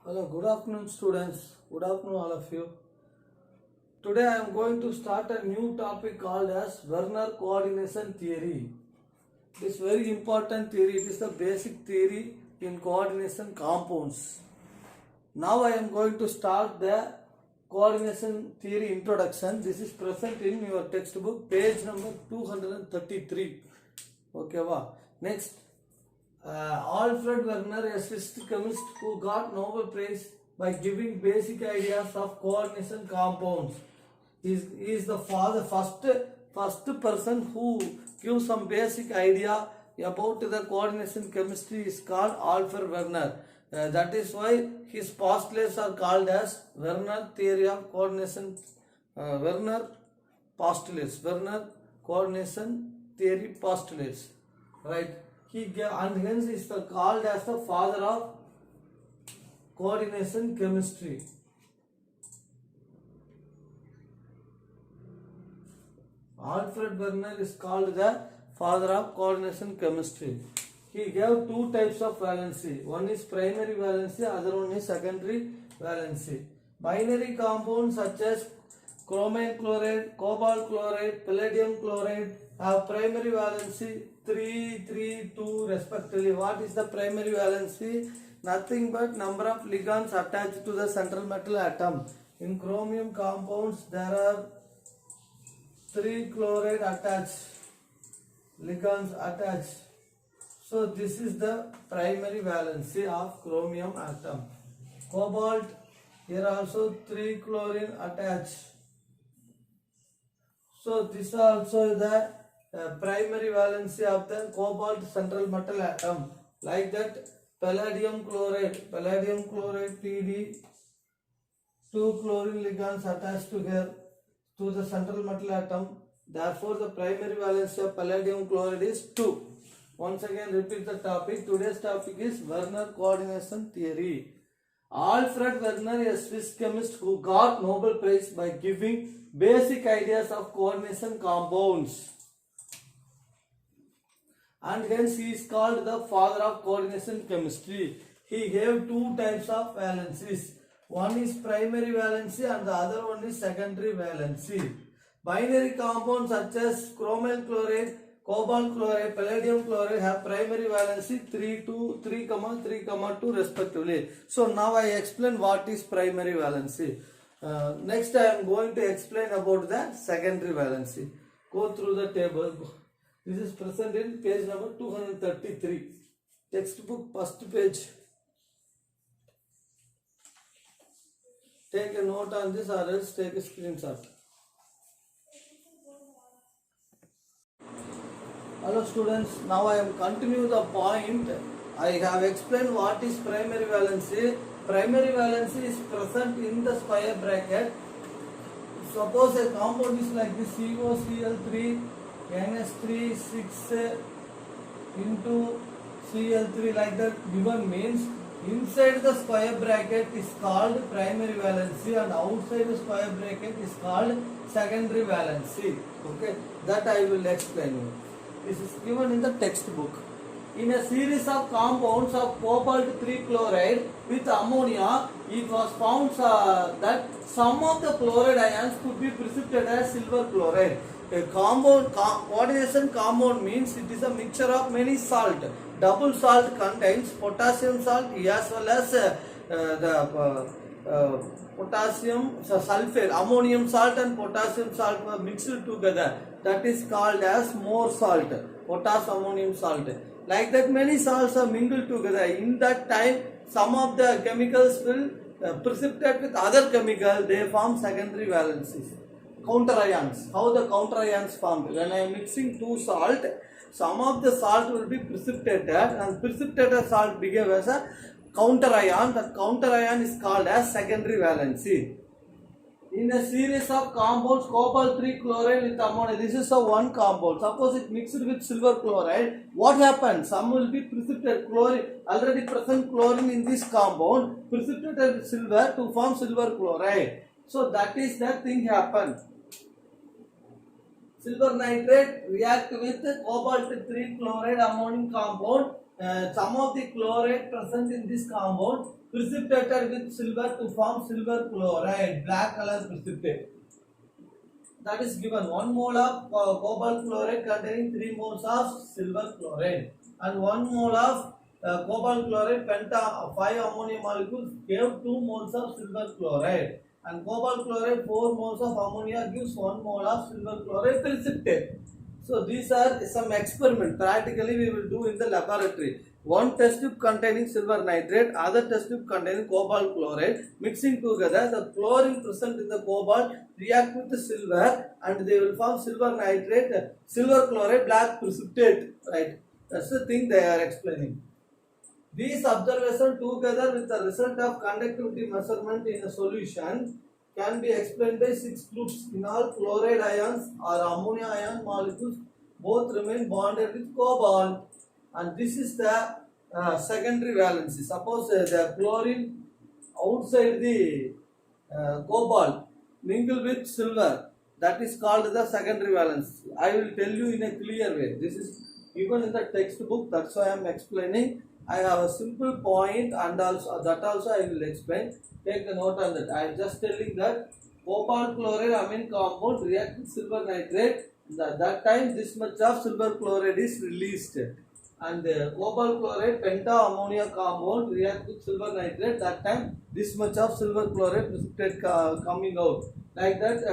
Hello, good afternoon, students. Good afternoon, all of you. Today I am going to start a new topic called as Werner coordination theory. It is very important theory. It is the basic theory in coordination compounds. Now I am going to start the coordination theory introduction. This is present in your textbook, page number 233. Okay, wow. Next. Alfred Werner, a Swiss chemist who got Nobel Prize by giving basic ideas of coordination compounds. He is the first person who gives some basic idea about the coordination chemistry is called Alfred Werner. That is why his postulates are called as Werner theory of coordination. Werner coordination theory postulates. Right? He gave, and hence is called as the father of coordination chemistry. Alfred Werner is called the father of coordination chemistry. He gave two types of valency. One is primary valency, other one is secondary valency. Binary compounds such as chromium chloride, cobalt chloride, palladium chloride have primary valency 3, 3, 2 respectively. What is the primary valency? Nothing but number of ligands attached to the central metal atom. In chromium compounds there are 3 chloride attached, ligands attached. So this is the primary valency of chromium atom. Cobalt, here also 3 chlorine attached. So this is also the primary valency of the cobalt central metal atom. Like that, palladium chloride Pd, 2 chlorine ligands attached to the central metal atom. Therefore, the primary valency of palladium chloride is 2. Once again, repeat the topic. Today's topic is Werner coordination theory. Alfred Werner, a Swiss chemist who got Nobel Prize by giving basic ideas of coordination compounds, and hence he is called the father of coordination chemistry. He gave two types of valencies. One is primary valency and the other one is secondary valency. Binary compounds such as chromium chloride, cobalt chloride, palladium chloride have primary valency 3, 2, 3, 3, 2 respectively. So now I explain what is primary valency. Next I am going to explain about the secondary valency. Go through the table. This is present in page number 233. Textbook first page. Take a note on this or else take a screenshot. Hello students, now I am continue the point. I have explained what is primary valency. Primary valency is present in the square bracket. Suppose a compound is like this, COCl3 NS3 6 into Cl3, like that given means inside the square bracket is called primary valency and outside the square bracket is called secondary valency. Okay, that I will explain you. This is given in the textbook. In a series of compounds of cobalt 3 chloride with ammonia, it was found that some of the chloride ions could be precipitated as silver chloride. A coordination compound means it is a mixture of many salt. Double salt contains potassium salt as well as potassium sulfate. Ammonium salt and potassium salt were mixed together. That is called as more salt, potassium salt. Like that, many salts are mingled together. In that time, some of the chemicals will precipitate with other chemical. They form secondary valencies. Counter ions. How the counter ions formed? When I am mixing two salt, some of the salt will be precipitated and precipitated salt behave as a counter ion. That counter ion is called as secondary valency. In a series of compounds, cobalt 3 chloride with ammonia, this is a one compound. Suppose it mixed with silver chloride, what happens? Some will be precipitated chlorine, already present chlorine in this compound, precipitated with silver to form silver chloride. So that is the thing happen. Silver nitrate react with cobalt 3 chloride ammonium compound some of the chloride present in this compound precipitated with silver to form silver chloride, black color precipitate. That is given 1 mole of cobalt chloride containing 3 moles of silver chloride, and 1 mole of cobalt chloride penta 5 ammonia molecules gave 2 moles of silver chloride, and cobalt chloride 4 moles of ammonia gives 1 mole of silver chloride precipitate. So these are some experiment practically we will do in the laboratory. One test tube containing silver nitrate, other test tube containing cobalt chloride. Mixing together, the chlorine present in the cobalt react with the silver and they will form silver nitrate, silver chloride, black precipitate. Right? That's the thing they are explaining. These observations together with the result of conductivity measurement in a solution can be explained by 6 groups. In all, chloride ions or ammonia ion molecules both remain bonded with cobalt, and this is the secondary valency. Suppose the chlorine outside the cobalt mingle with silver, that is called the secondary valence. I will tell you in a clear way. This is given in the textbook, that's why I am explaining. I have a simple point and also that also I will explain. Take the note on that. I am just telling that cobalt chloride amine compound react with silver nitrate. At that time this much of silver chloride is released, and the cobalt chloride penta ammonia compound react with silver nitrate. That time this much of silver chloride precipitate coming out, like that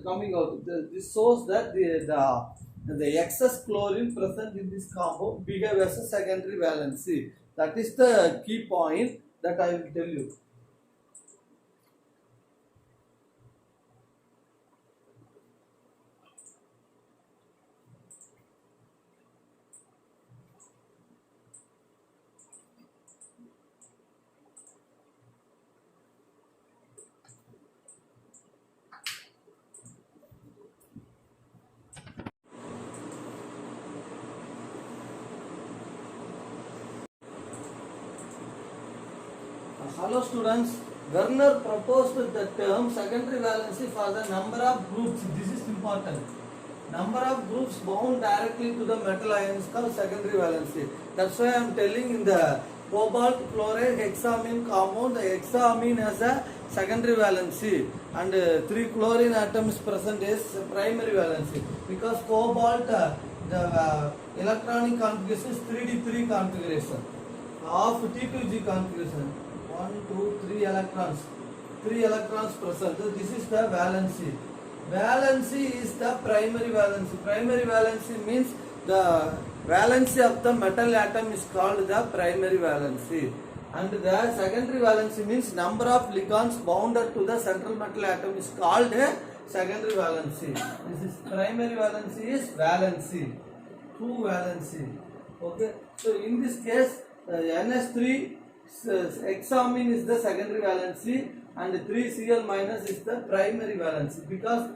coming out. This shows that the excess chlorine present in this compound behave as a secondary valency. That is the key point that I will tell you. Hello students, Werner proposed the term secondary valency for the number of groups. This is important. Number of groups bound directly to the metal ions called secondary valency. That's why I am telling in the cobalt chloride hexamine compound, the hexamine has a secondary valency and 3 chlorine atoms present is primary valency, because cobalt the electronic configuration is 3d3 configuration of T2G configuration. 1, 2, 3 electrons. 3 electrons present. So this is the valency. Valency is the primary valency. Primary valency means the valency of the metal atom is called the primary valency. And the secondary valency means number of ligands bounded to the central metal atom is called a secondary valency. This is primary valency is valency. 2 valency. Okay. So in this case, NS3 hexamine is the secondary valency and 3Cl minus is the primary valency, because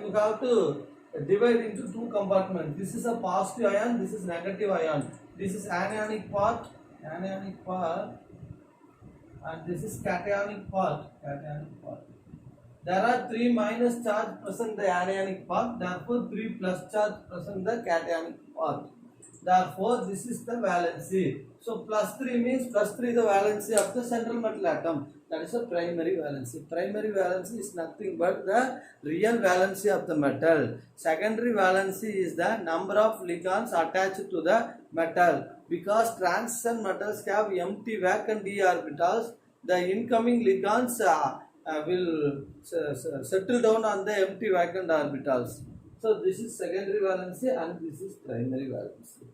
you have to divide into 2 compartments. This is a positive ion, this is negative ion. This is anionic part, and this is cationic part. There are 3 minus charge present in the anionic part, therefore 3 plus charge present in the cationic part. Therefore, this is the valency. So, plus 3 means plus 3 the valency of the central metal atom. That is a primary valency. Primary valency is nothing but the real valency of the metal. Secondary valency is the number of ligands attached to the metal. Because transition metals have empty vacant d orbitals, the incoming ligands will settle down on the empty vacant orbitals. So this is secondary valency and this is primary valency.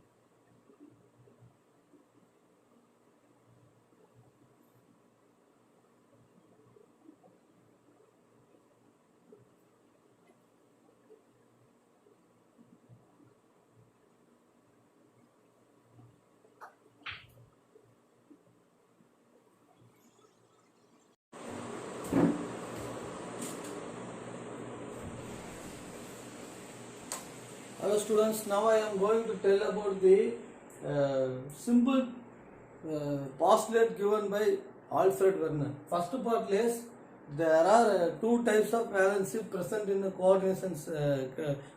Hello students, now I am going to tell about the simple postulate given by Alfred Werner. First part is there are 2 types of valency present in the coordinations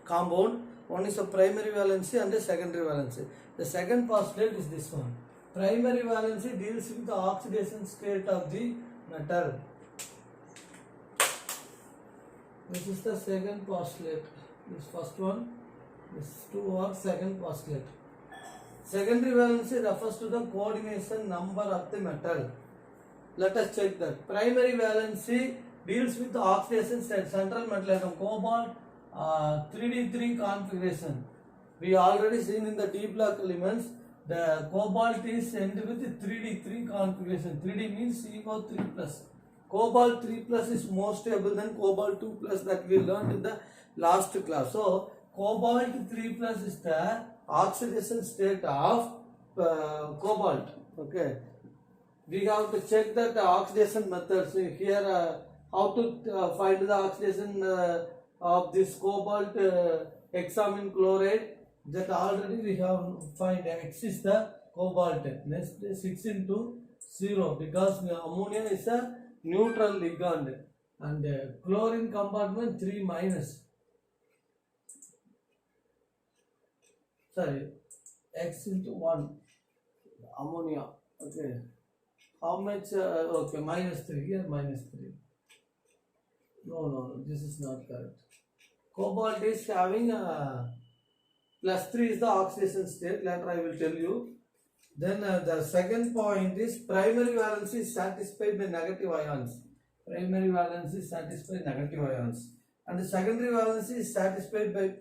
compound. One is a primary valency and a secondary valency. The second postulate is this one. Primary valency deals with the oxidation state of the metal. This is the second postulate. This first one, this two are second postulate. Secondary valency refers to the coordination number of the metal. Let us check that. Primary valency deals with the oxidation state, central metal atom, cobalt 3d3 configuration. We already seen in the D block elements, the cobalt is ended with 3d3 configuration. 3d means CO3 plus. Cobalt 3 plus is more stable than cobalt 2 plus that we learned in the last class. So cobalt 3 plus is the oxidation state of cobalt. Okay, we have to check that the oxidation methods here. How to find the oxidation of this cobalt hexamin chloride? That already we have find X is the cobalt. Next 6 into 0 because ammonia is a neutral ligand and chlorine compartment 3 minus. Sorry, X into 1 ammonia. Okay, how much? Okay, minus 3 here, minus 3. No, this is not correct. Cobalt is having plus 3 is the oxidation state. Later I will tell you. Then the second point is primary valency is satisfied by negative ions. Primary valency is satisfied by negative ions. And the secondary valency is satisfied by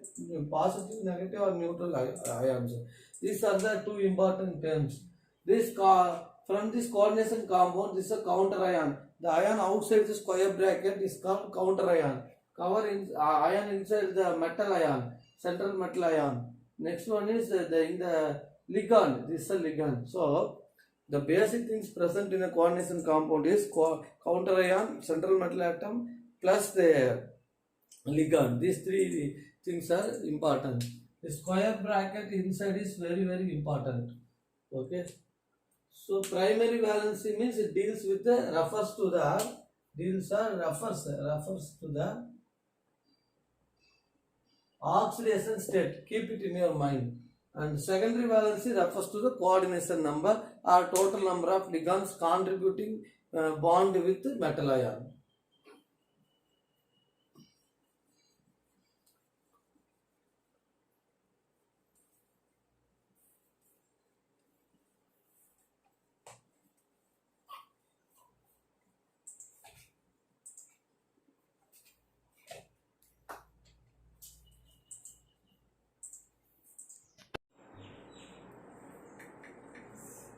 positive, negative or neutral ions. These are the two important terms. From this coordination compound, this is a counter ion. The ion outside the square bracket is called counter ion. Ion inside the metal ion, central metal ion. Next one is in the ligand. This is a ligand. So the basic things present in a coordination compound is counter ion, central metal atom plus the ligand. These three things are important. The square bracket inside is very important. Okay. So primary valency means it deals with the refers to the oxidation state. Keep it in your mind. And secondary valency refers to the coordination number or total number of ligands contributing bond with metal ion.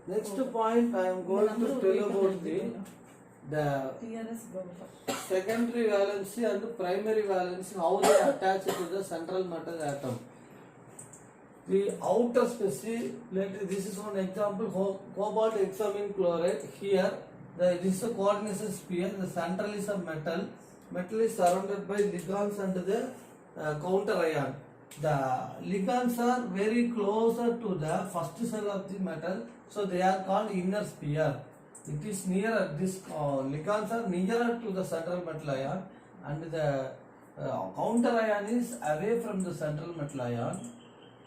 Next point I am going to tell about the secondary valency and the primary valency, how they attach to the central metal atom. The outer species, this is one example, cobalt hexamin chloride. Here, this is a coordination sphere, the central is a metal. Metal is surrounded by ligands and the counter ion. The ligands are very closer to the first cell of the metal, so they are called inner sphere. It is nearer, this ligands are nearer to the central metal ion, and the counter ion is away from the central metal ion.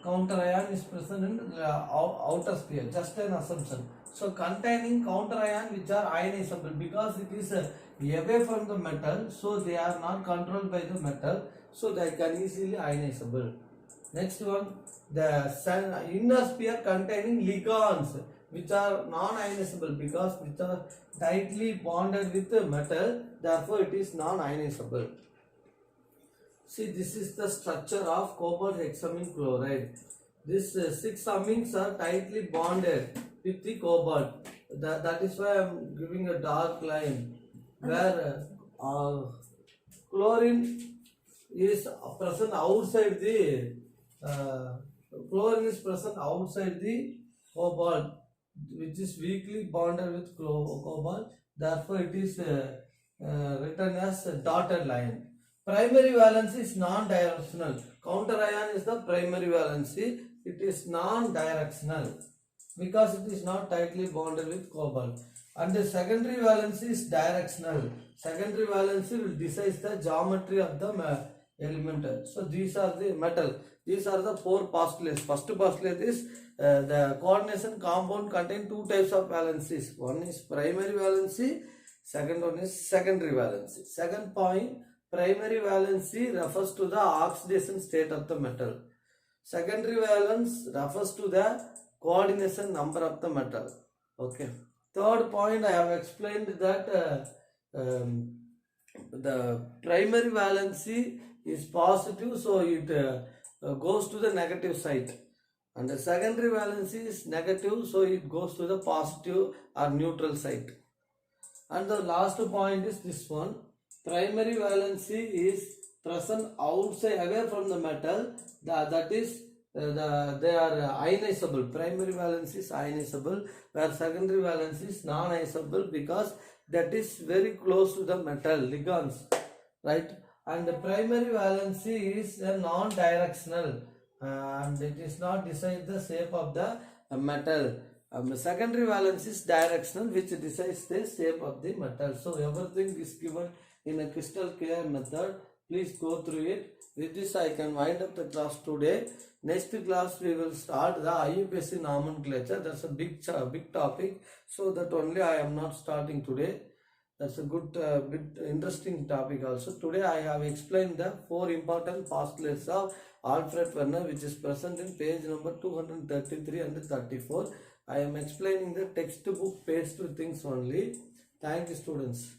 Counter ion is present in the outer sphere, just an assumption. So containing counter ion which are ionizable, because it is away from the metal, so they are not controlled by the metal, so they can easily ionizable. Next one, the inner sphere containing ligands which are non-ionizable, because which are tightly bonded with the metal, therefore it is non-ionizable. See, this is the structure of cobalt hexamin chloride. These 6 amines are tightly bonded with the cobalt. That is why I am giving a dark line, where chlorine is present outside the cobalt, which is weakly bonded with cobalt. Therefore, it is written as a dotted line. Primary valency is non-directional. Counter ion is the primary valency. It is non-directional because it is not tightly bonded with cobalt. And the secondary valency is directional. Secondary valency will decide the geometry of the element. So these are the metal. These are the four postulates. First postulate is the coordination compound contain two types of valencies. One is primary valency, second one is secondary valency. Second point, primary valency refers to the oxidation state of the metal. Secondary valence refers to the coordination number of the metal. Okay. Third point, I have explained that the primary valency is positive, so it goes to the negative side, and the secondary valency is negative, so it goes to the positive or neutral side. And the last point is this one, primary valency is present outside, away from the metal, that is they are ionizable. Primary valency is ionizable, where secondary valency is non-ionizable because that is very close to the metal, ligands, right? And the primary valency is a non-directional, and it is not decide the shape of the metal. Secondary valence is directional, which decides the shape of the metal. So everything is given in a crystal clear method. Please go through it. With this I can wind up the class today. Next class we will start the IUPAC nomenclature. That's a big topic, so that only I am not starting today. That's a good bit interesting topic also. Today I have explained the four important postulates of Alfred Werner, which is present in page number 233 and 34. I am explaining the textbook based things only. Thank you, students.